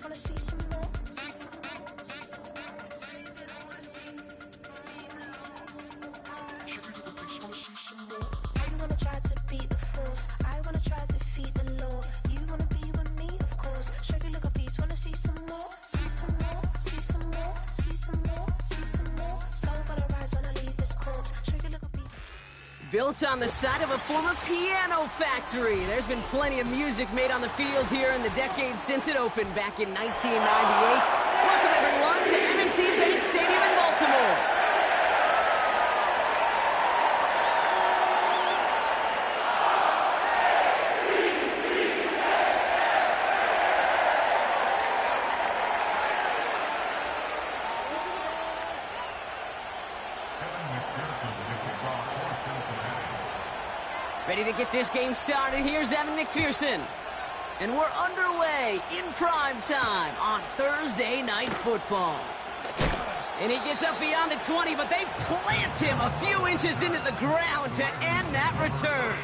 piece, wanna see some more? You wanna try to beat the force, I wanna try to defeat the law. You wanna be with me, of course. Sugar little piece, wanna see some more? See some more, see some more, see some more, see some more. Soul gonna rise when I leave this corpse. Sugar little piece. Built on the side of a former piano factory, there's been plenty of music made on the field here in the decade since it opened back in 1998. Welcome everyone to M&T Bank Stadium in Baltimore. Ready to get this game started, here's Evan McPherson. And we're underway in prime time on Thursday Night Football. And he gets up beyond the 20, but they plant him a few inches into the ground to end that return.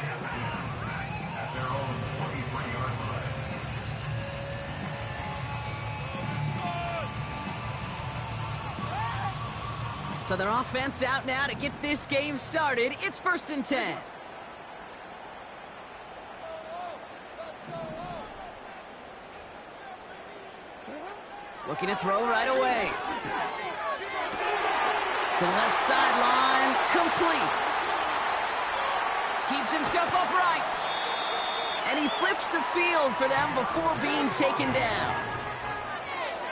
So their offense out now to get this game started. It's 1st and 10. Looking to throw right away. To the left sideline, complete. Keeps himself upright. And he flips the field for them before being taken down.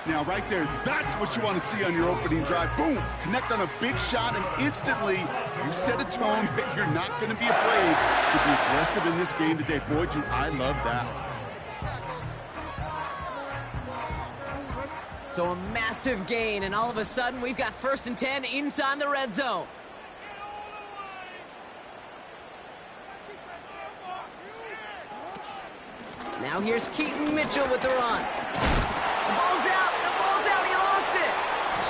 Now, right there, that's what you want to see on your opening drive. Boom! Connect on a big shot, and instantly you set a tone that you're not going to be afraid to be aggressive in this game today. Boy, do I love that. So a massive gain, and all of a sudden, we've got 1st and 10 inside the red zone. Now here's Keaton Mitchell with the run. The ball's out, he lost it.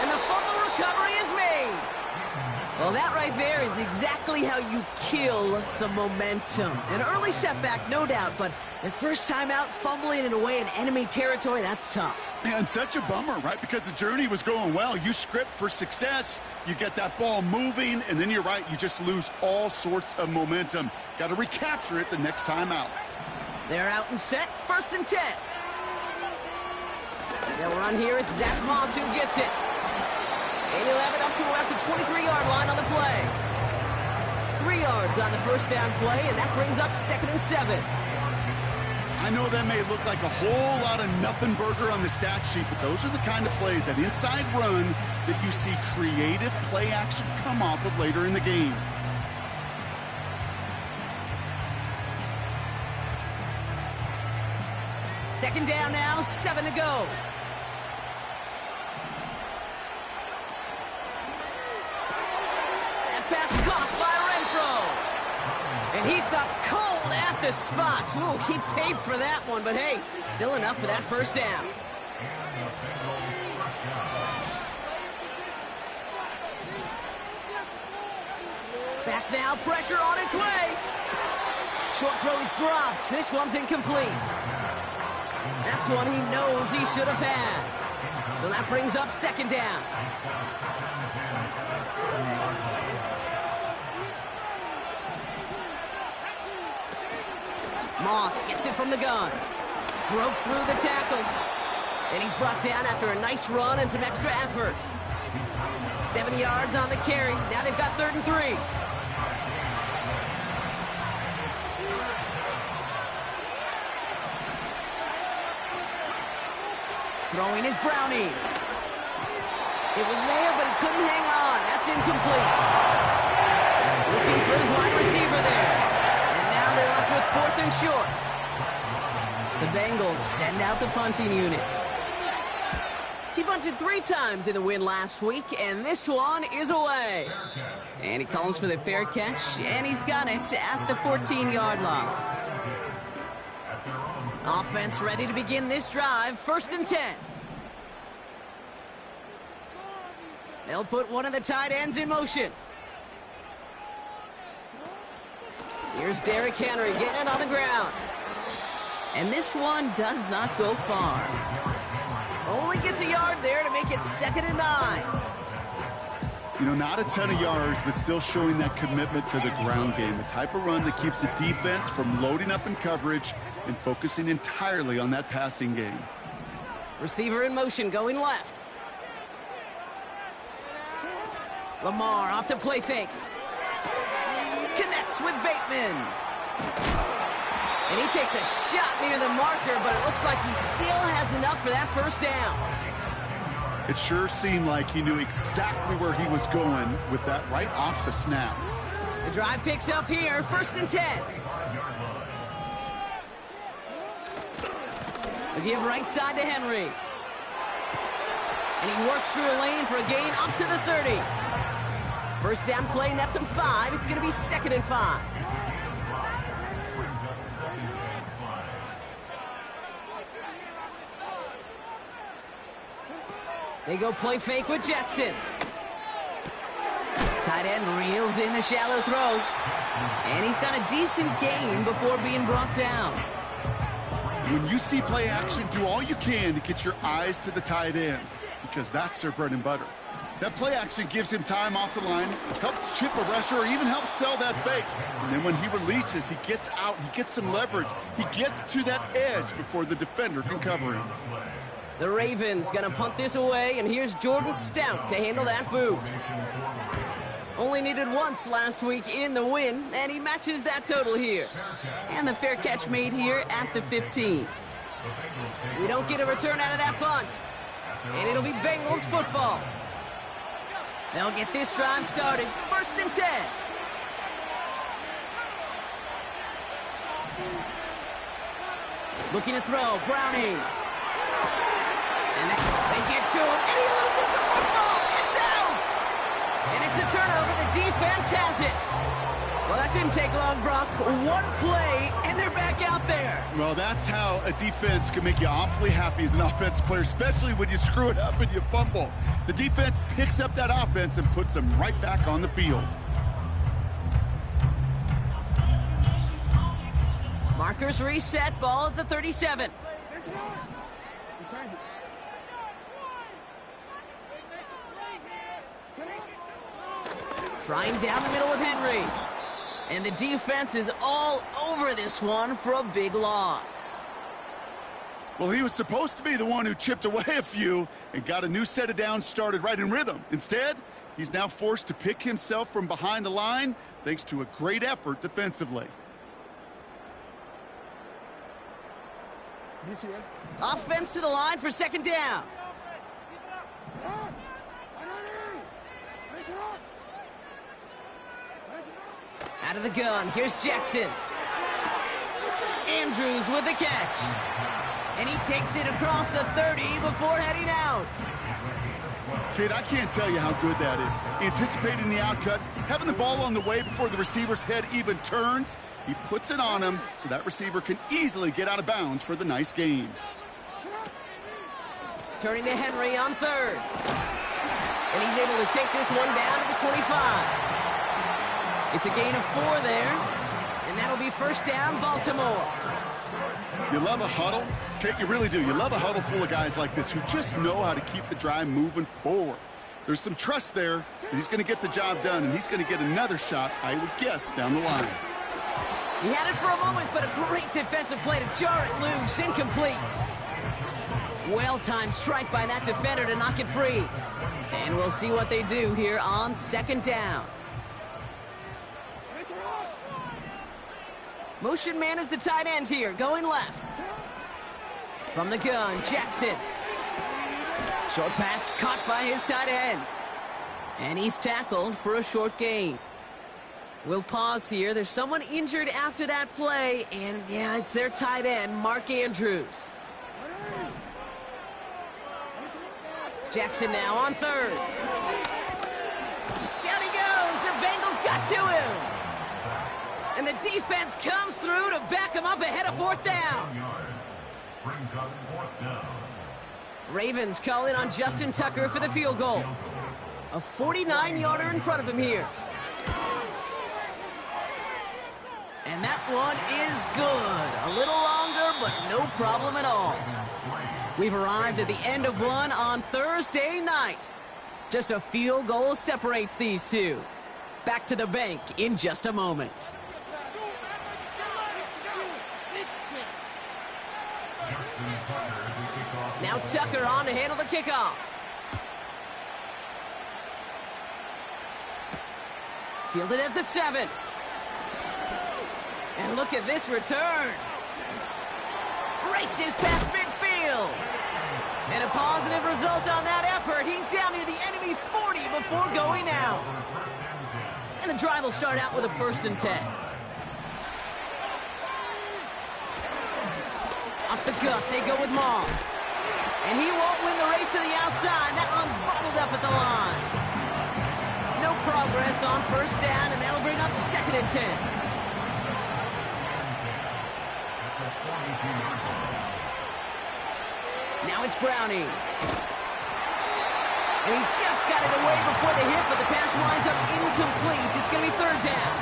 And the fumble recovery is made. Well, that right there is exactly how you kill some momentum. An early setback, no doubt, but the first time out, fumbling it away in enemy territory, that's tough. And such a bummer, right? Because the journey was going well. You script for success, you get that ball moving, and then you're right, you just lose all sorts of momentum. Got to recapture it the next time out. They're out and set, 1st and 10. They'll run here, it's Zach Moss who gets it. And he'll have it up to about the 23-yard line on the play. 3 yards on the first down play, and that brings up 2nd and 7. I know that may look like a whole lot of nothing burger on the stat sheet, but those are the kind of plays, that inside run, that you see creative play action come off of later in the game. Second down now, 7 to go. That pass caught by Renfro. And he stopped cold at the spot. Ooh, he paid for that one, but hey, still enough for that first down. Back now, pressure on its way. Short throw is dropped. This one's incomplete. That's one he knows he should have had. So that brings up 2nd down. Moss gets it from the gun. Broke through the tackle. And he's brought down after a nice run and some extra effort. 7 yards on the carry. Now they've got 3rd and 3. Throwing is Brownie. It was there, but he couldn't hang on. That's incomplete. Looking for his wide receiver there. And now they're left with 4th and short. The Bengals send out the punting unit. He punted 3 times in the win last week, and this one is away. And he calls for the fair catch, and he's got it at the 14-yard line. Offense ready to begin this drive, 1st and 10. They'll put one of the tight ends in motion. Here's Derrick Henry getting it on the ground. And this one does not go far. gets a yard there to make it 2nd and 9. You know, not a ton of yards, but still showing that commitment to the ground game. The type of run that keeps the defense from loading up in coverage and focusing entirely on that passing game. Receiver in motion, going left. Lamar off to play fake. Connects with Bateman. And he takes a shot near the marker, but it looks like he still has enough for that first down. It sure seemed like he knew exactly where he was going with that right off the snap. The drive picks up here, 1st and 10. A give right side to Henry. And he works through a lane for a gain up to the 30. First down play nets him 5. It's going to be 2nd and 5. They go play fake with Jackson. Tight end reels in the shallow throw. And he's got a decent gain before being brought down. When you see play action, do all you can to get your eyes to the tight end, because that's their bread and butter. That play action gives him time off the line, helps chip a rusher, or even helps sell that fake. And then when he releases, he gets out, he gets some leverage. He gets to that edge before the defender can cover him. The Ravens gonna punt this away, and here's Jordan Stout to handle that boot. Only needed once last week in the win, and he matches that total here. And the fair catch made here at the 15. We don't get a return out of that punt, and it'll be Bengals football. They'll get this drive started, 1st and 10. Looking to throw, Browning. And they get to him, and he loses the football. It's out! And it's a turnover. The defense has it. Well, that didn't take long, Brock. One play, and they're back out there. Well, that's how a defense can make you awfully happy as an offensive player, especially when you screw it up and you fumble. The defense picks up that offense and puts them right back on the field. Markers reset, ball at the 37. Trying down the middle with Henry. And the defense is all over this one for a big loss. Well, he was supposed to be the one who chipped away a few and got a new set of downs started right in rhythm. Instead, he's now forced to pick himself from behind the line thanks to a great effort defensively. Offense to the line for 2nd down. Out of the gun, here's Jackson. Andrews with the catch. And he takes it across the 30 before heading out. Kid, I can't tell you how good that is. Anticipating the outcut, having the ball on the way before the receiver's head even turns, he puts it on him so that receiver can easily get out of bounds for the nice gain. Turning to Henry on 3rd. And he's able to take this one down to the 25. It's a gain of 4 there, and that'll be 1st down, Baltimore. You love a huddle? Okay, you really do. You love a huddle full of guys like this who just know how to keep the drive moving forward. There's some trust there that he's going to get the job done, and he's going to get another shot, I would guess, down the line. He had it for a moment, but a great defensive play to jar it loose, incomplete. Well-timed strike by that defender to knock it free. And we'll see what they do here on 2nd down. Motion man is the tight end here, going left. From the gun, Jackson. Short pass caught by his tight end. And he's tackled for a short gain. We'll pause here. There's someone injured after that play, and yeah, it's their tight end, Mark Andrews. Jackson now on 3rd. Down he goes. The Bengals got to him. And the defense comes through to back him up ahead of 4th down. Ravens call in on Justin Tucker for the field goal. A 49-yarder in front of him here. And that one is good. A little longer, but no problem at all. We've arrived at the end of one on Thursday night. Just a field goal separates these two. Back to the bank in just a moment. Now Tucker on to handle the kickoff. Fielded at the 7. And look at this return. Races past midfield. And a positive result on that effort. He's down near the enemy 40 before going out. And the drive will start out with a 1st and 10. Off the gut, they go with Moss. And he won't win the race to the outside. That one's bottled up at the line. No progress on 1st down, and that'll bring up 2nd and 10. Now it's Brownie. And he just got it away before the hit, but the pass winds up incomplete. It's going to be 3rd down.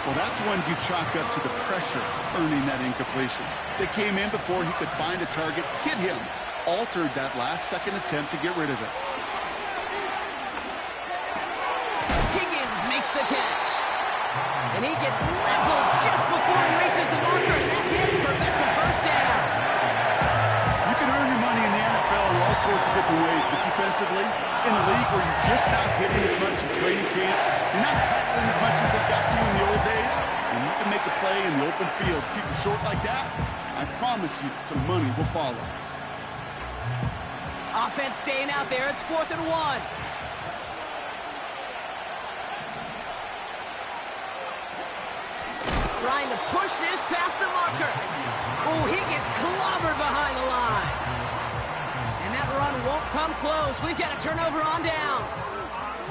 Well, that's one you chalk up to the pressure earning that incompletion. They came in before he could find a target, hit him, altered that last-second attempt to get rid of it. Higgins makes the catch. And he gets leveled just before he reaches the marker, and that hit prevents a 1st down. You can earn your money in the NFL in all sorts of different ways, but defensively, in a league where you're just not hitting as much in training camp, you're not tackling as much as they got to in the old days, and you can make a play in the open field, keep it short like that, I promise you some money will follow. Offense staying out there. It's 4th and 1. Trying to push this past the marker. Oh, he gets clobbered behind the line. And that run won't come close. We've got a turnover on downs.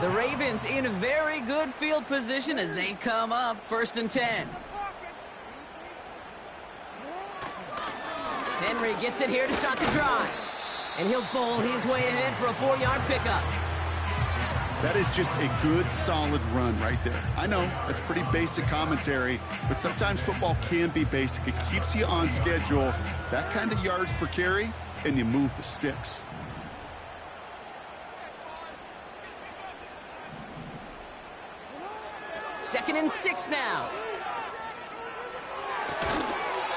The Ravens in very good field position as they come up 1st and 10. Henry gets it here to start the drive. And he'll bowl his way ahead for a 4-yard pickup. That is just a good, solid run right there. I know, that's pretty basic commentary, but sometimes football can be basic. It keeps you on schedule, that kind of yards per carry, and you move the sticks. Second and 6 now.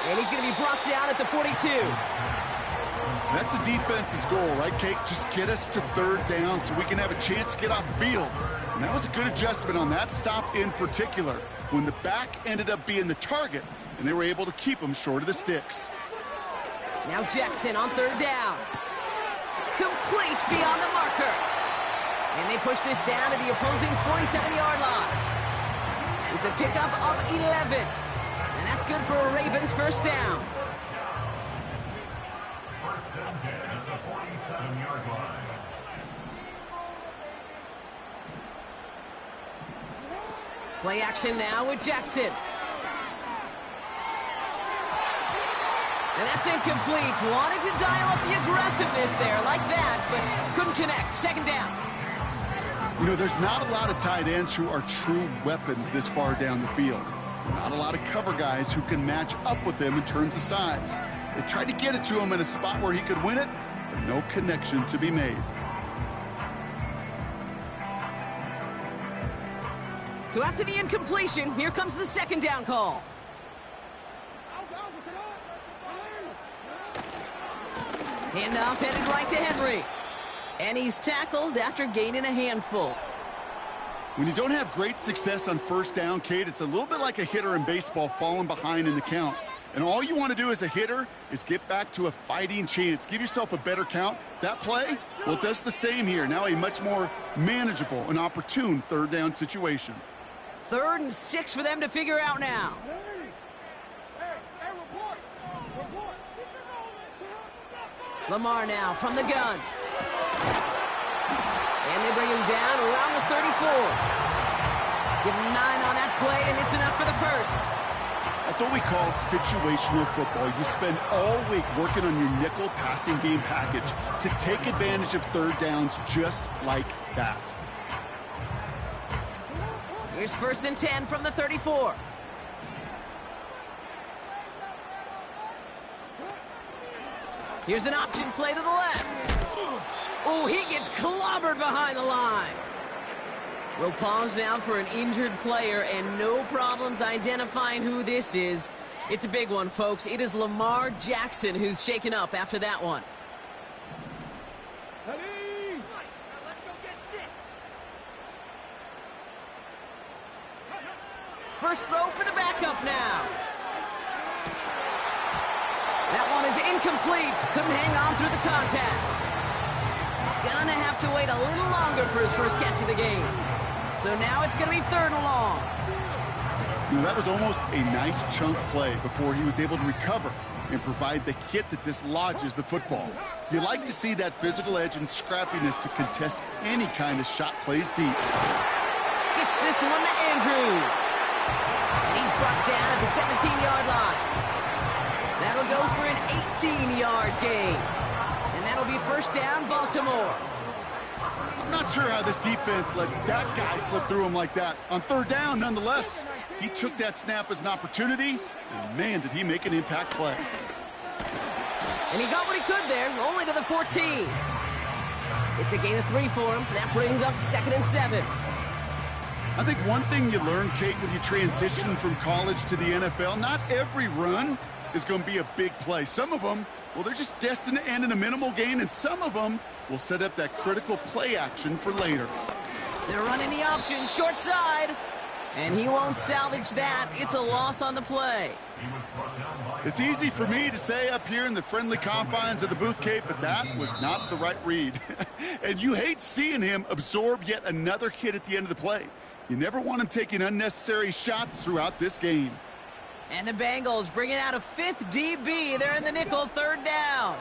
And he's going to be brought down at the 42. That's a defense's goal, right, Kate? Just get us to 3rd down so we can have a chance to get off the field. And that was a good adjustment on that stop in particular, when the back ended up being the target, and they were able to keep him short of the sticks. Now Jackson on 3rd down. Complete beyond the marker. And they push this down to the opposing 47-yard line. It's a pickup of 11. And that's good for a Ravens 1st down. Play action now with Jackson. And that's incomplete. Wanted to dial up the aggressiveness there like that, but couldn't connect. 2nd down. You know, there's not a lot of tight ends who are true weapons this far down the field. Not a lot of cover guys who can match up with them in terms of size. They tried to get it to him in a spot where he could win it, but no connection to be made. So after the incompletion, here comes the 2nd down call. Handoff headed right to Henry. And he's tackled after gaining a handful. When you don't have great success on 1st down, Kate, it's a little bit like a hitter in baseball falling behind in the count. And all you want to do as a hitter is get back to a fighting chance. Give yourself a better count. That play, well, it does the same here. Now a much more manageable and opportune 3rd down situation. 3rd and 6 for them to figure out now. Lamar now from the gun. And they bring him down around the 34. Give him 9 on that play, and it's enough for the 1st. That's what we call situational football. You spend all week working on your nickel passing game package to take advantage of 3rd downs just like that. Here's 1st and 10 from the 34. Here's an option play to the left. Oh, he gets clobbered behind the line. We'll pause now for an injured player, and no problems identifying who this is. It's a big one, folks. It is Lamar Jackson who's shaken up after that one. First throw for the backup now. That one is incomplete. Couldn't hang on through the contact. Gonna have to wait a little longer for his first catch of the game. So now it's gonna be 3rd and long. You know, that was almost a nice chunk play before he was able to recover and provide the hit that dislodges the football. You like to see that physical edge and scrappiness to contest any kind of shot plays deep. Gets this one to Andrews. And he's brought down at the 17-yard line. That'll go for an 18-yard gain. And that'll be 1st down, Baltimore. I'm not sure how this defense let that guy slip through him like that. On 3rd down, nonetheless, he took that snap as an opportunity, and man, did he make an impact play. And he got what he could there, only to the 14. It's a gain of 3 for him. That brings up 2nd and 7. I think one thing you learn, Kate, when you transition from college to the NFL, not every run is going to be a big play. Some of them, well, they're just destined to end in a minimal gain, and some of them will set up that critical play action for later. They're running the option, short side, and he won't salvage that. It's a loss on the play. It's easy for me to say up here in the friendly confines of the booth, Kate, but that was not the right read. And you hate seeing him absorb yet another hit at the end of the play. You never want him taking unnecessary shots throughout this game. And the Bengals bringing out a 5th DB. They're in the nickel, 3rd down.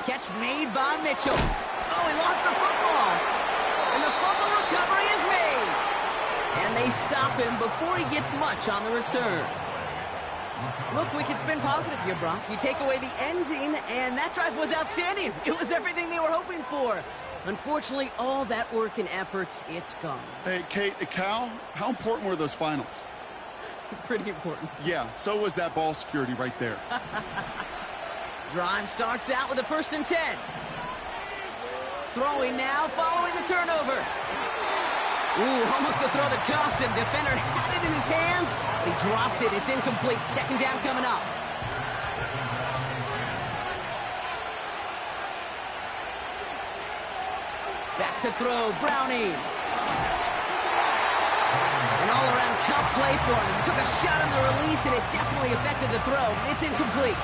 Catch made by Mitchell. Oh, he lost the football. And the fumble recovery is made. And they stop him before he gets much on the return. Look, we can spin positive here, Brock. You take away the ending, and that drive was outstanding. It was everything they were hoping for. Unfortunately, all that work and efforts, it's gone. Hey, Kate, Cal, how important were those finals? Pretty important. Yeah, so was that ball security right there. Drive starts out with a 1st and 10. Throwing now, following the turnover. Ooh, almost a throw that cost him. Defender had it in his hands, but he dropped it. It's incomplete. 2nd down coming up. Back to throw, Browning. An all-around tough play for him. He took a shot on the release, and it definitely affected the throw. It's incomplete.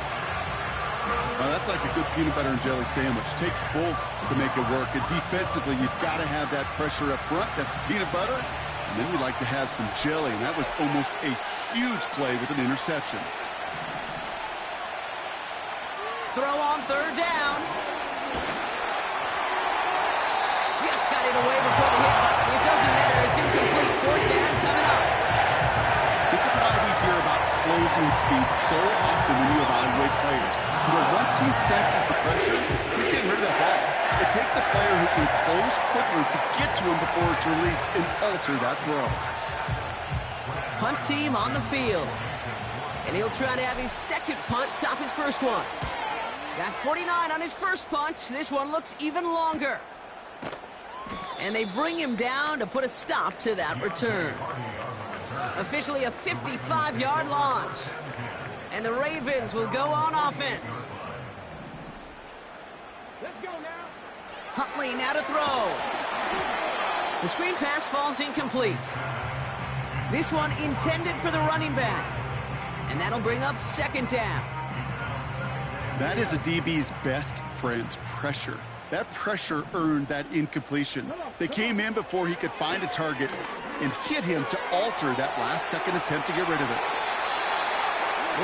Well, that's like a good peanut butter and jelly sandwich. Takes both to make it work. And defensively, you've got to have that pressure up front. That's peanut butter. And then you like to have some jelly. And that was almost a huge play with an interception. Throw on 3rd down. Just got it away before the hit button. It doesn't matter. It's incomplete. 4th down coming up. This is why we hear about closing speed so often when you evaluate players. You know, once he senses the pressure, he's getting rid of that ball. It takes a player who can close quickly to get to him before it's released and alter that throw. Punt team on the field. And he'll try to have his 2nd punt top his 1st one. Got 49 on his 1st punt. This one looks even longer. And they bring him down to put a stop to that return. Officially a 55-yard launch. And the Ravens will go on offense. Let's go now. Huntley now to throw. The screen pass falls incomplete. This one intended for the running back. And that'll bring up 2nd down. That is a DB's best friend, pressure. That pressure earned that incompletion. They came in before he could find a target and hit him to alter that last-second attempt to get rid of it.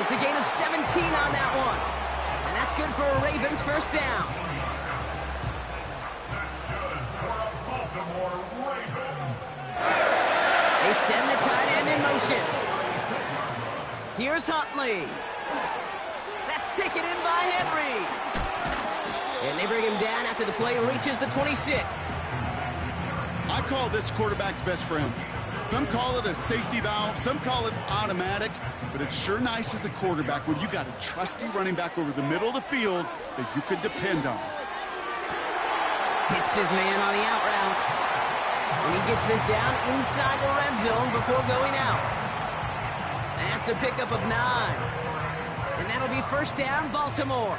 It's a gain of 17 on that one. And that's good for a Ravens 1st down. They send the tight end in motion. Here's Huntley. That's taken in by Henry. And they bring him down after the play reaches the 26. I call this quarterback's best friend. Some call it a safety valve, some call it automatic, but it's sure nice as a quarterback when you got a trusty running back over the middle of the field that you could depend on. Hits his man on the out route. And he gets this down inside the red zone before going out. That's a pickup of 9. And that'll be first down, Baltimore.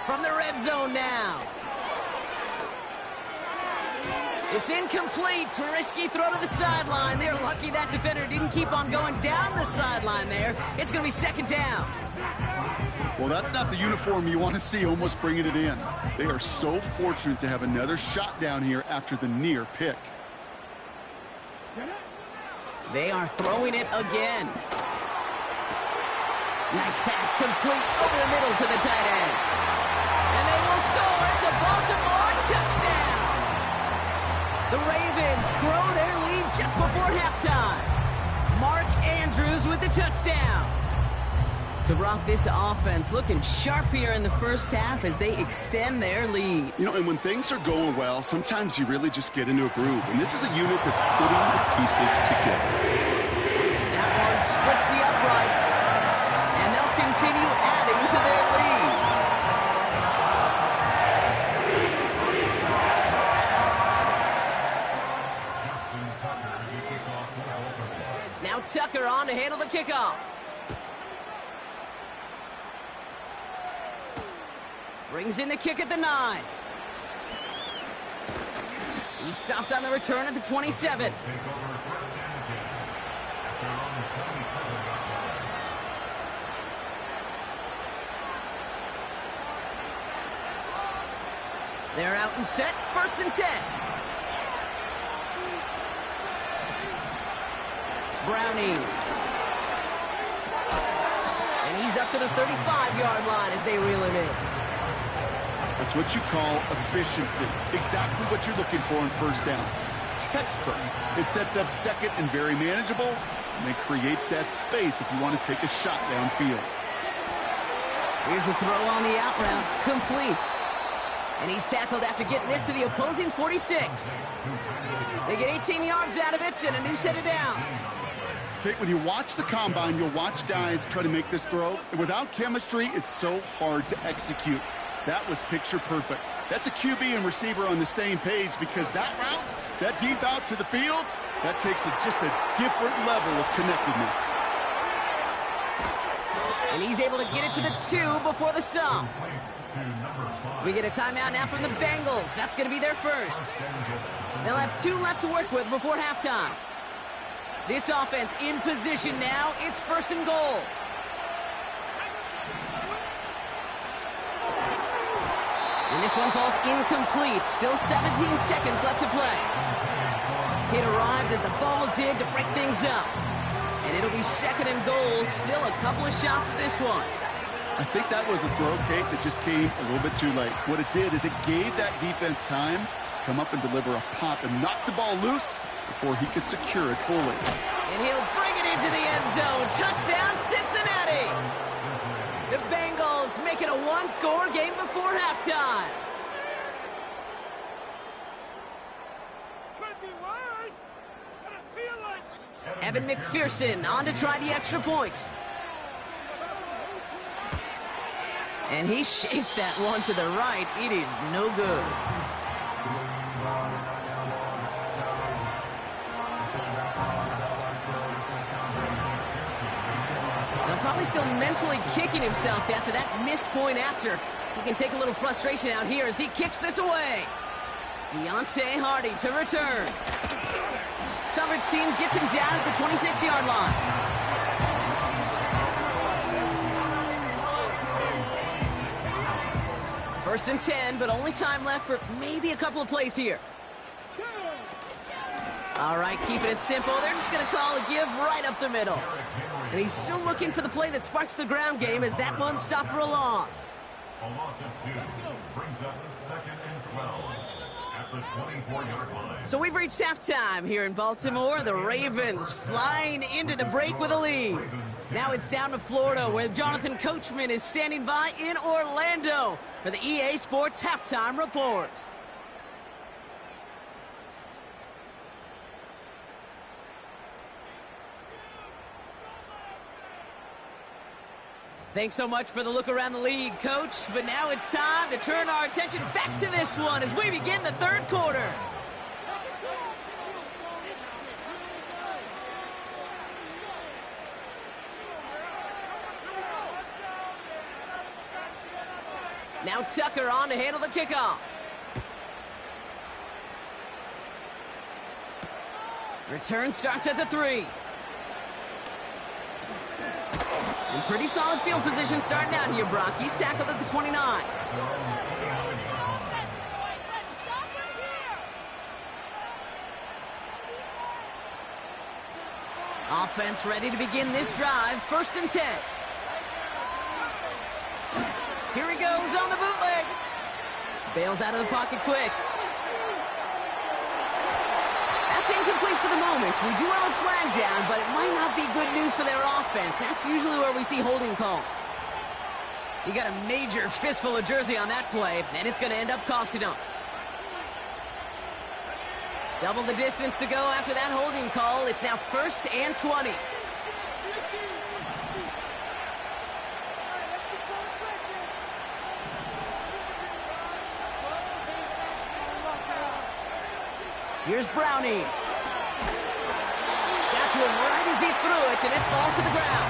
From the red zone now. It's incomplete. Risky throw to the sideline. They're lucky that defender didn't keep on going down the sideline there. It's going to be second down. Well, that's not the uniform you want to see almost bringing it in. They are so fortunate to have another shot down here after the near pick. They are throwing it again. Nice pass complete over the middle to the tight end. And they will score. It's a Baltimore touchdown. The Ravens grow their lead just before halftime. Mark Andrews with the touchdown. So, Brock, this offense looking sharp here in the first half as they extend their lead. You know, and when things are going well, sometimes you really just get into a groove. And this is a unit that's putting the pieces together. That one splits the uprights. And they'll continue adding to their lead. Now Tucker on to handle the kickoff. Brings in the kick at the 9. He stopped on the return at the 27. They're out and set, first and 10. Browning. And he's up to the 35-yard line as they reel him in. That's what you call efficiency. Exactly what you're looking for in first down. Textbook. It sets up second and very manageable, and it creates that space if you want to take a shot downfield. Here's the throw on the out route. Complete. And he's tackled after getting this to the opposing 46. They get 18 yards out of it and a new set of downs. Okay, when you watch the combine, you'll watch guys try to make this throw. And without chemistry, it's so hard to execute. That was picture perfect. That's a QB and receiver on the same page because that route, that deep out to the field, that takes just a different level of connectedness. And he's able to get it to the 2 before the stop. We get a timeout now from the Bengals. That's going to be their first. They'll have 2 left to work with before halftime. This offense in position now. It's first and goal. And this one falls incomplete. Still 17 seconds left to play. It arrived as the ball did to break things up. And it'll be second and goal. Still a couple of shots at this one. I think that was a throw, Kate, that just came a little bit too late. What it did is it gave that defense time to come up and deliver a pop and knock the ball loose before he could secure it fully. And he'll bring it into the end zone. Touchdown, Cincinnati! The Bengals make it a one-score game before halftime. Could be worse, but I feel like... Evan McPherson on to try the extra point. And he shaped that one to the right. It is no good. Now probably still mentally kicking himself after that missed point after. He can take a little frustration out here as he kicks this away. Deontay Hardy to return. Coverage team gets him down at the 26-yard line. First and 10, but only time left for maybe a couple of plays here. All right, keeping it simple. They're just going to call a give right up the middle. And he's still looking for the play that sparks the ground game as that one stopped for a loss. A loss of 2 brings up second and 12 at the 24-yard line. So we've reached halftime here in Baltimore. The Ravens flying into the break with a lead. Now it's down to Florida, where Jonathan Coachman is standing by in Orlando for the EA Sports Halftime Report. Thanks so much for the look around the league, Coach. But now it's time to turn our attention back to this one as we begin the third quarter. Now Tucker on to handle the kickoff. Return starts at the 3. In pretty solid field position starting out here, Brock. He's tackled at the 29. Offense ready to begin this drive. 1st and 10. Here he goes on the bootleg. Bails out of the pocket quick. That's incomplete for the moment. We do have a flag down, but it might not be good news for their offense. That's usually where we see holding calls. You got a major fistful of jersey on that play, and it's going to end up costing them. Double the distance to go after that holding call. It's now 1st and 20. Here's Brownie. Got to him right as he threw it, and it falls to the ground.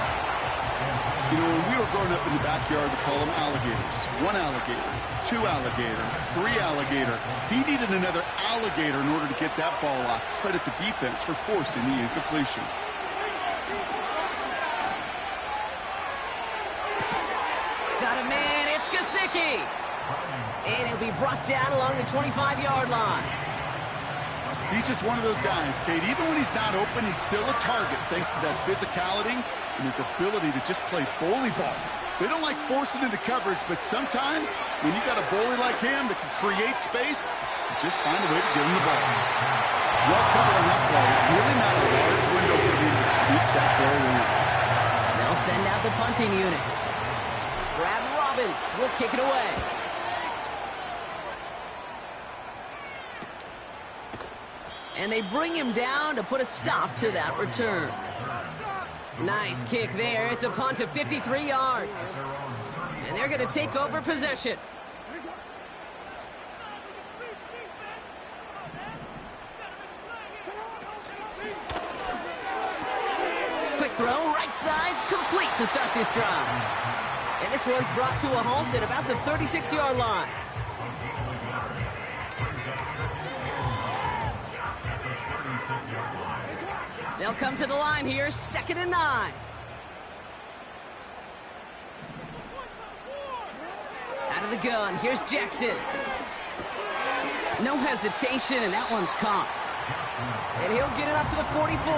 You know, when we were growing up in the backyard, we call them alligators. 1 alligator, 2 alligator, 3 alligator. He needed another alligator in order to get that ball off. Credit the defense for forcing the incompletion. Got a man, it's Gesicki. And he'll be brought down along the 25-yard line. He's just one of those guys, Kate. Even when he's not open, he's still a target thanks to that physicality and his ability to just play bully ball. They don't like forcing into coverage, but sometimes when you got a bully like him that can create space, you just find a way to get him the ball. Well covered on that play. Really not a large window for him to sneak that throw in. They'll send out the punting unit. Brad Robbins will kick it away. And they bring him down to put a stop to that return. Nice kick there. It's a punt of 53 yards. And they're going to take over possession. Quick throw, right side, complete to start this drive. And this one's brought to a halt at about the 36-yard line. They'll come to the line here, 2nd and 9. Out of the gun, here's Jackson. No hesitation, and that one's caught. And he'll get it up to the 44.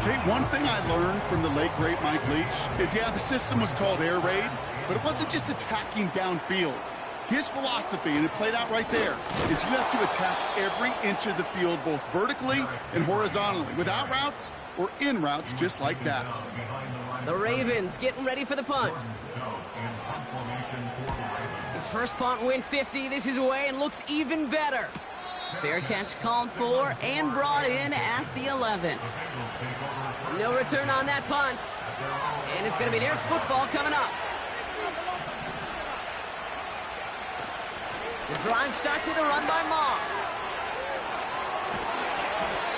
Kate, one thing I learned from the late, great Mike Leach is, yeah, the system was called air raid, but it wasn't just attacking downfield. His philosophy, and it played out right there, is you have to attack every inch of the field, both vertically and horizontally, without routes or in routes just like that. The Ravens getting ready for the punt. His first punt win 50. This is away and looks even better. Fair catch called for and brought in at the 11. No return on that punt. And it's going to be their football coming up. The drive starts with a run by Moss.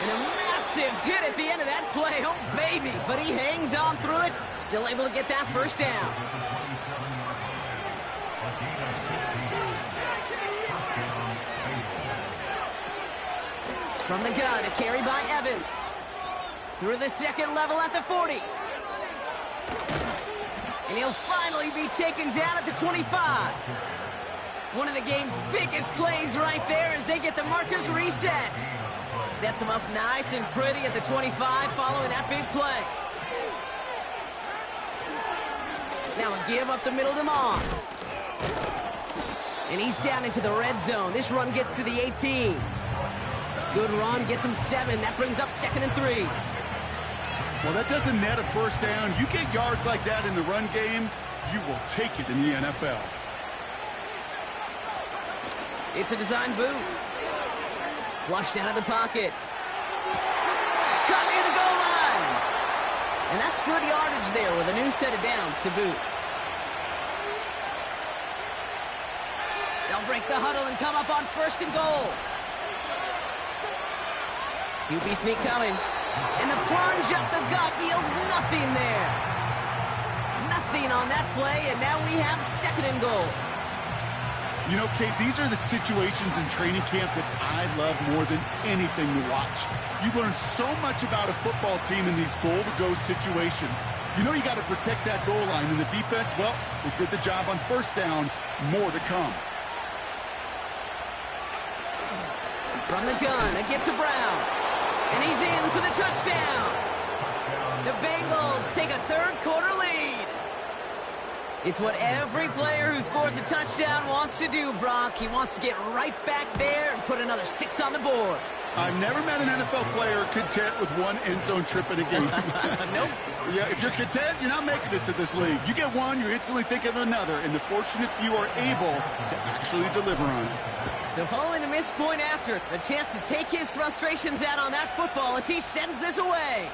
And a massive hit at the end of that play. Oh, baby. But he hangs on through it. Still able to get that first down. From the gun, a carry by Evans. Through the second level at the 40. And he'll finally be taken down at the 25. One of the game's biggest plays right there as they get the markers reset. Sets him up nice and pretty at the 25 following that big play. Now a give up the middle to Moss. And he's down into the red zone. This run gets to the 18. Good run, gets him 7. That brings up 2nd and 3. Well, that doesn't net a first down. You get yards like that in the run game, you will take it in the NFL. It's a design boot. Flushed out of the pocket. Caught near the goal line. And that's good yardage there with a new set of downs to boot. They'll break the huddle and come up on 1st and goal. QB sneak coming. And the plunge up the gut yields nothing there. Nothing on that play, and now we have 2nd and goal. You know, Kate, these are the situations in training camp that I love more than anything to watch. You learn so much about a football team in these goal-to-go situations. You know you got to protect that goal line, and the defense, well, they did the job on 1st down. More to come. From the gun, a get to Brown. And he's in for the touchdown. The Bengals take a 3rd quarter lead. It's what every player who scores a touchdown wants to do, Brock. He wants to get right back there and put another 6 on the board. I've never met an NFL player content with one end zone trip in a game. Nope. Yeah, if you're content, you're not making it to this league. You get one, you're instantly thinking of another, and the fortunate few are able to actually deliver on it. So following the missed point after, a chance to take his frustrations out on that football as he sends this away.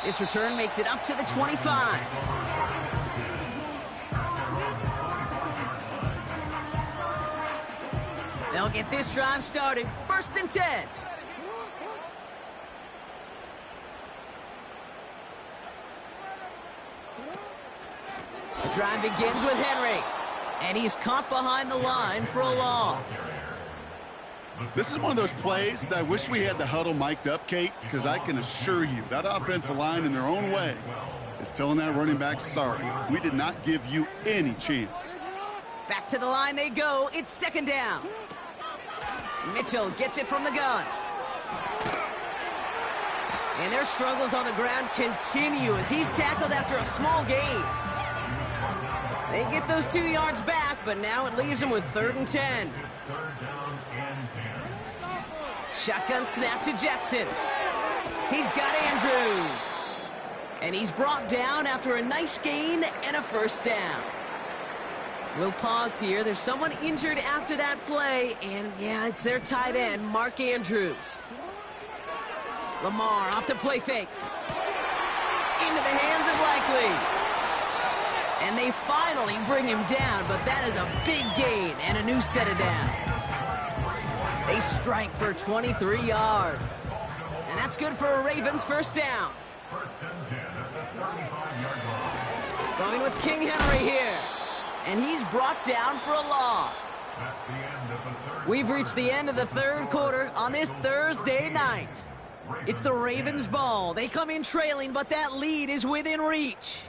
This return makes it up to the 25. They'll get this drive started. 1st and 10. The drive begins with Henry. And he's caught behind the line for a loss. This is one of those plays that I wish we had the huddle mic'd up, Kate, because I can assure you that offensive line in their own way is telling that running back, sorry, we did not give you any chance. Back to the line they go. It's 2nd down. Mitchell gets it from the gun. And their struggles on the ground continue as he's tackled after a small gain. They get those 2 yards back, but now it leaves them with 3rd and 10. Shotgun snap to Jackson. He's got Andrews. And he's brought down after a nice gain and a 1st down. We'll pause here. There's someone injured after that play, and yeah, it's their tight end, Mark Andrews. Lamar off the play fake. Into the hands of Likely. And they finally bring him down, but that is a big gain and a new set of downs. They strike for 23 yards. And that's good for a Ravens 1st down. Going with King Henry here. And he's brought down for a loss. We've reached the end of the 3rd quarter on this Thursday night. It's the Ravens' ball. They come in trailing, but that lead is within reach.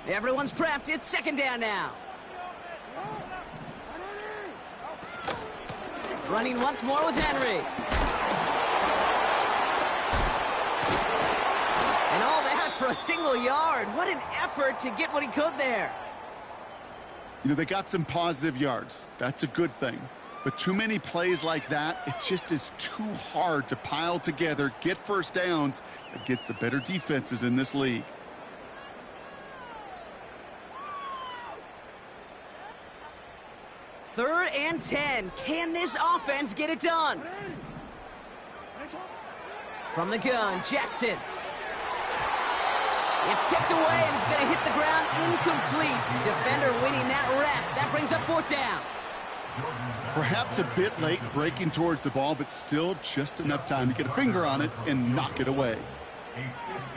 Everyone's prepped. It's 2nd down now. Running once more with Henry. And all that for a single yard. What an effort to get what he could there. You know, they got some positive yards. That's a good thing. But too many plays like that, it just is too hard to pile together, get 1st downs against the better defenses in this league. Third and 10. Can this offense get it done? From the gun, Jackson. It's tipped away, and it's going to hit the ground incomplete. Defender winning that rep. That brings up 4th down. Perhaps a bit late breaking towards the ball, but still just enough time to get a finger on it and knock it away. A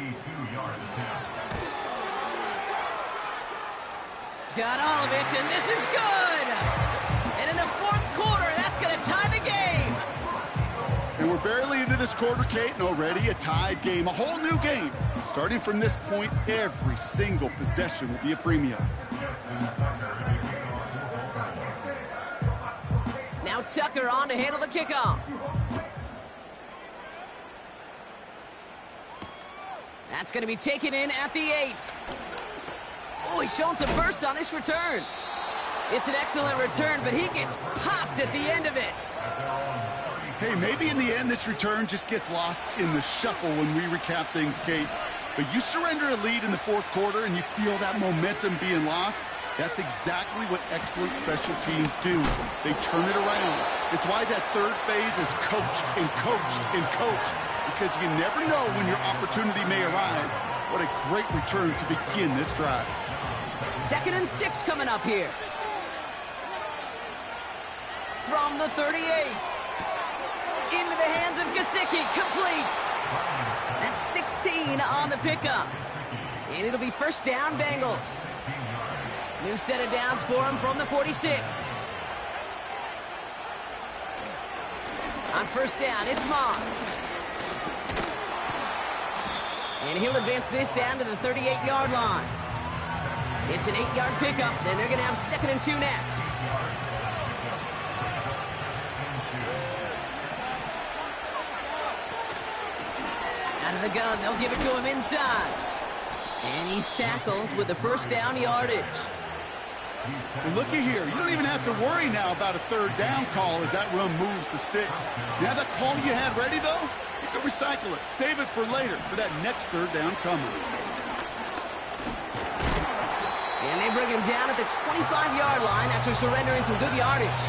52-yard attempt. Got all of it, and this is good. And in the 4th quarter, that's going to tie the game. And we're barely into this quarter, Kate, and already a tied game, a whole new game. Starting from this point, every single possession will be a premium. Now Tucker on to handle the kickoff. That's going to be taken in at the 8. Oh, he's showing some burst on this return. It's an excellent return, but he gets popped at the end of it. Hey, maybe in the end this return just gets lost in the shuffle when we recap things, Kate. But you surrender a lead in the 4th quarter and you feel that momentum being lost, That's exactly what excellent special teams do. They turn it around. It's why that third phase is coached and coached and coached, because you never know when your opportunity may arise. What a great return to begin this drive. 2nd and 6 coming up here. From the 38. Into the hands of Gesicki. Complete. That's 16 on the pickup. And it'll be first down, Bengals. New set of downs for him from the 46. On first down, it's Moss. And he'll advance this down to the 38-yard line. It's an 8-yard pickup. Then they're going to have 2nd and 2 next. Out of the gun, they'll give it to him inside. And he's tackled with the first down yardage. Well, looky here. You don't even have to worry now about a third down call as that run moves the sticks. Now that call you had ready, though, you can recycle it. Save it for later for that next third down coming. And they bring him down at the 25-yard line after surrendering some good yardage.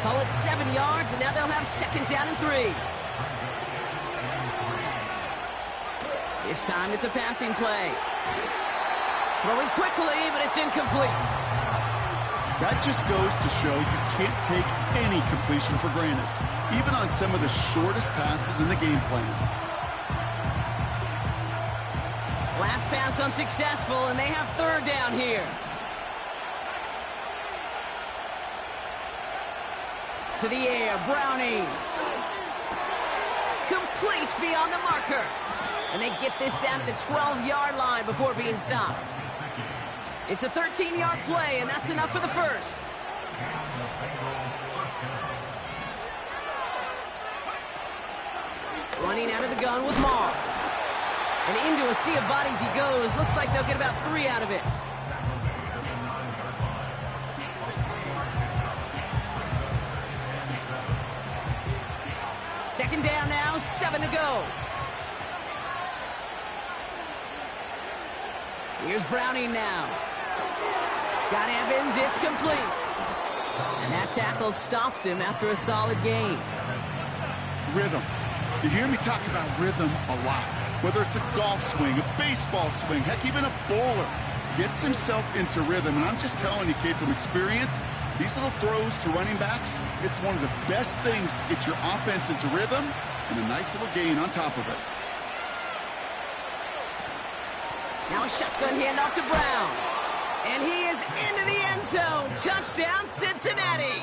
Call it 7 yards, and now they'll have 2nd down and 3. This time it's a passing play. Throwing quickly, but it's incomplete. That just goes to show you can't take any completion for granted, even on some of the shortest passes in the game plan. Last pass unsuccessful, and they have 3rd down here. To the air, Browning. Complete beyond the marker. And they get this down to the 12-yard line before being stopped. It's a 13-yard play, and that's enough for the first. Running out of the gun with Moss. And into a sea of bodies he goes. Looks like they'll get about 3 out of it. Second down now, 7 to go. Here's Browning now. Got Evans, it's complete. And that tackle stops him after a solid gain. Rhythm. You hear me talk about rhythm a lot. Whether it's a golf swing, a baseball swing, heck, even a bowler. Gets himself into rhythm. And I'm just telling you, kid, from experience, these little throws to running backs, it's one of the best things to get your offense into rhythm and a nice little gain on top of it. Now a shotgun handoff to Brown. And he is into the end zone. Touchdown, Cincinnati.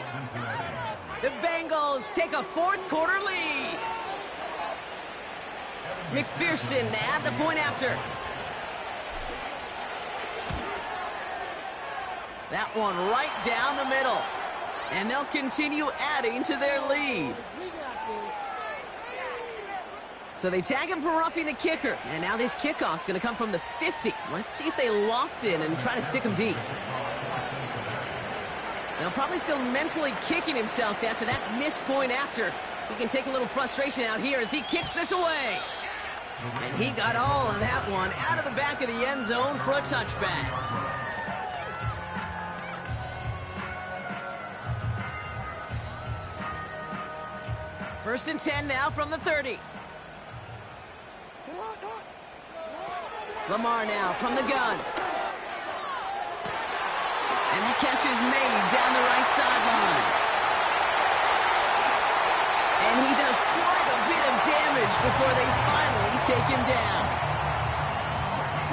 The Bengals take a 4th quarter lead. McPherson at the point after. That one right down the middle. And they'll continue adding to their lead. So they tag him for roughing the kicker. And now this kickoff's going to come from the 50. Let's see if they loft in and try to stick him deep. Now probably still mentally kicking himself after that missed point after. He can take a little frustration out here as he kicks this away. And he got all of that one out of the back of the end zone for a touchback. First and 10 now from the 30. Lamar now from the gun. And that catch is made down the right sideline. And he does quite a bit of damage before they finally take him down.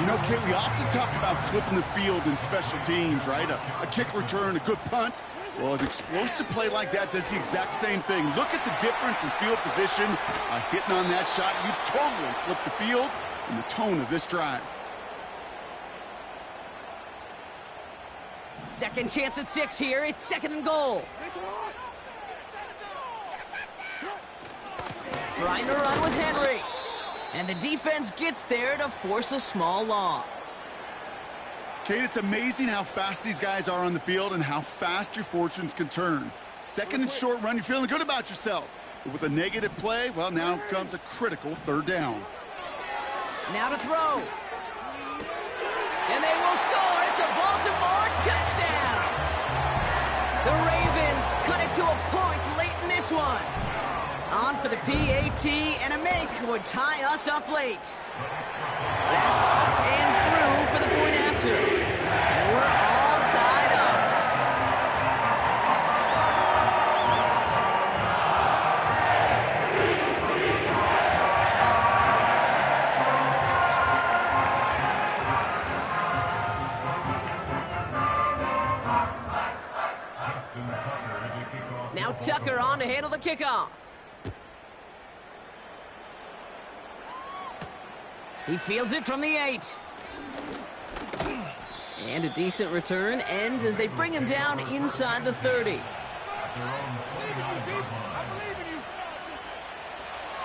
You know, Kate, we often talk about flipping the field in special teams, right? A kick return, a good punt. Well, an explosive play like that does the exact same thing. Look at the difference in field position. Hitting on that shot, you've totally flipped the field and the tone of this drive. Second chance at 6 here. It's 2nd and goal. Trying to run with Henry. And the defense gets there to force a small loss. Kate, it's amazing how fast these guys are on the field and how fast your fortunes can turn. 2nd and short run, you're feeling good about yourself. But with a negative play, well, now comes a critical 3rd down. Now to throw. And they will score. It's a Baltimore touchdown. The Ravens cut it to a point late in this one. On for the PAT, and a make would tie us up late. That's up and through for the point after. And we're all tied up. Now Tucker on to handle the kickoff. He fields it from the 8. And a decent return ends as they bring him down inside the 30.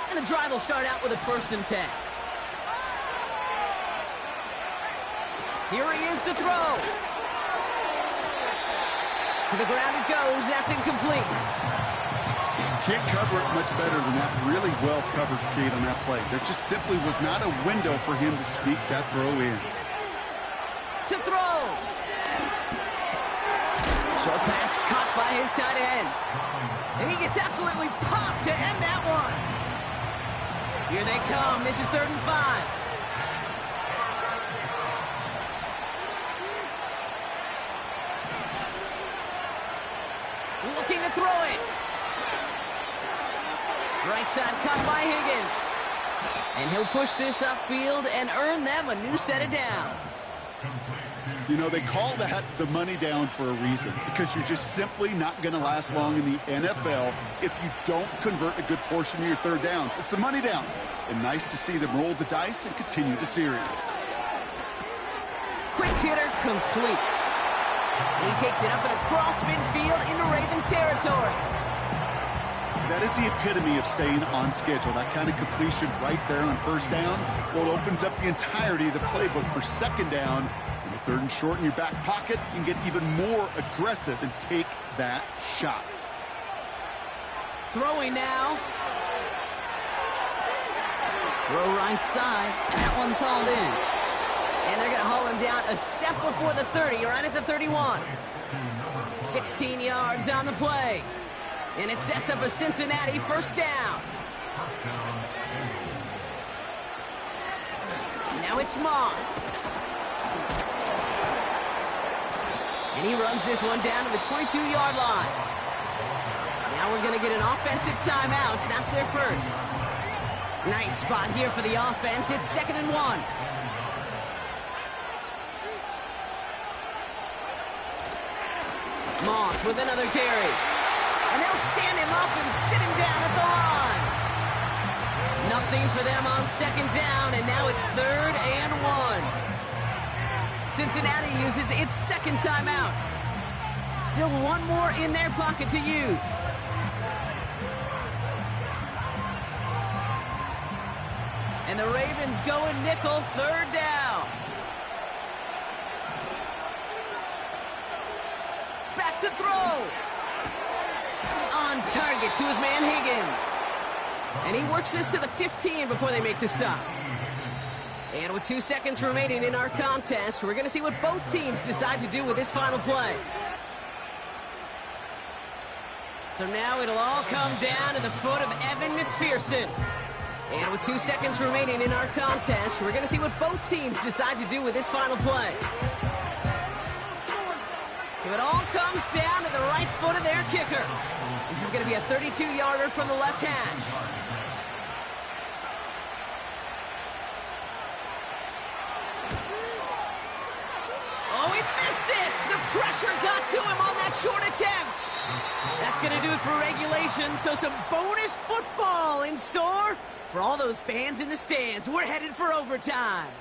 And the drive will start out with a 1st and 10. Here he is to throw. To the ground it goes. That's incomplete. Can't cover it much better than that. Really well covered, Kate, on that play. There just simply was not a window for him to sneak that throw in. To throw. Short pass caught by his tight end. And he gets absolutely popped to end that one. Here they come. This is 3rd and 5. Looking to throw it. Right side cut by Higgins. And he'll push this upfield and earn them a new set of downs. You know, they call that the money down for a reason, because you're just simply not going to last long in the NFL if you don't convert a good portion of your 3rd downs. It's the money down. And nice to see them roll the dice and continue the series. Quick hitter complete. And he takes it up and across midfield into Ravens territory. That is the epitome of staying on schedule. That kind of completion right there on 1st down. Well, it opens up the entirety of the playbook for 2nd down. And the 3rd and short in your back pocket, you can get even more aggressive and take that shot. Throwing now. Throw right side, and that one's hauled in. And they're going to haul him down a step before the 30, right at the 31. 16 yards on the play. And it sets up a Cincinnati 1st down. Now it's Moss. And he runs this one down to the 22-yard line. Now we're going to get an offensive timeout. That's their 1st. Nice spot here for the offense. It's 2nd and 1. Moss with another carry. And they'll stand him up and sit him down at the line. Nothing for them on 2nd down, and now it's 3rd and 1. Cincinnati uses its 2nd timeout. Still one more in their pocket to use. And the Ravens go a nickel 3rd down. Back to throw. On target to his man Higgins. And he works this to the 15 before they make the stop. And with 2 seconds remaining in our contest, we're going to see what both teams decide to do with this final play. So now it'll all come down to the foot of Evan McPherson. And with 2 seconds remaining in our contest, we're going to see what both teams decide to do with this final play. So it all comes down to the right foot of their kicker. This is going to be a 32-yarder from the left hash. Oh, he missed it! The pressure got to him on that short attempt. That's going to do it for regulation, so some bonus football in store for all those fans in the stands. We're headed for overtime.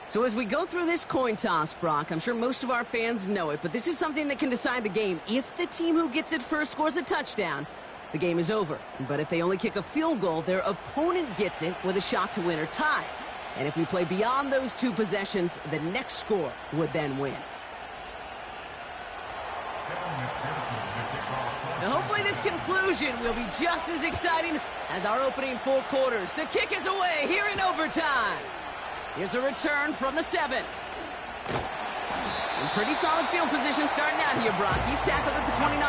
So as we go through this coin toss, Brock, I'm sure most of our fans know it, but this is something that can decide the game. If the team who gets it first scores a touchdown, the game is over. But if they only kick a field goal, their opponent gets it with a shot to win or tie. And if we play beyond those 2 possessions, the next score would then win. Now hopefully this conclusion will be just as exciting as our opening 4 quarters. The kick is away here in overtime. Here's a return from the 7. In pretty solid field position starting out here, Brock. He's tackled at the 29.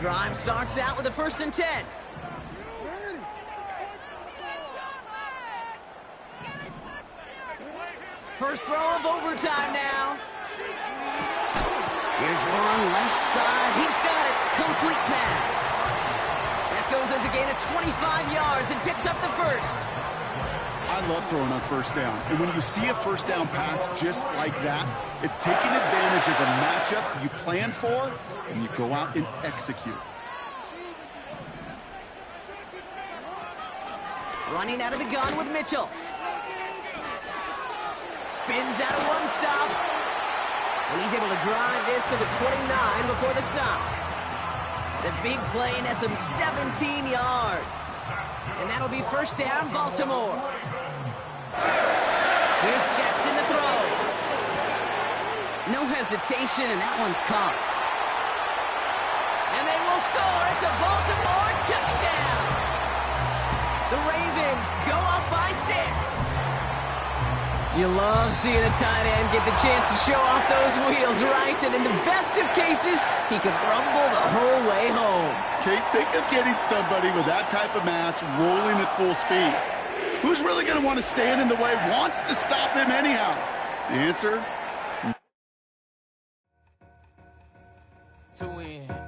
Drive starts out with a 1st and 10. First throw of overtime now. Here's one left side. He's got it. Complete pass. That goes as a gain of 25 yards and picks up the first. I love throwing on 1st down. And when you see a 1st down pass just like that, it's taking advantage of a matchup you planned for, and you go out and execute. Running out of the gun with Mitchell. Spins out of one stop. And he's able to drive this to the 29 before the stop. The big play nets him 17 yards. And that'll be 1st down, Baltimore. Here's Jackson to throw. No hesitation, and that one's caught. And they will score. It's a Baltimore touchdown. The Ravens go up by 6. You love seeing a tight end get the chance to show off those wheels, right? And in the best of cases, he could rumble the whole way home. Kate, think of getting somebody with that type of mass rolling at full speed. Who's really going to want to stand in the way, wants to stop him anyhow? The answer? To win.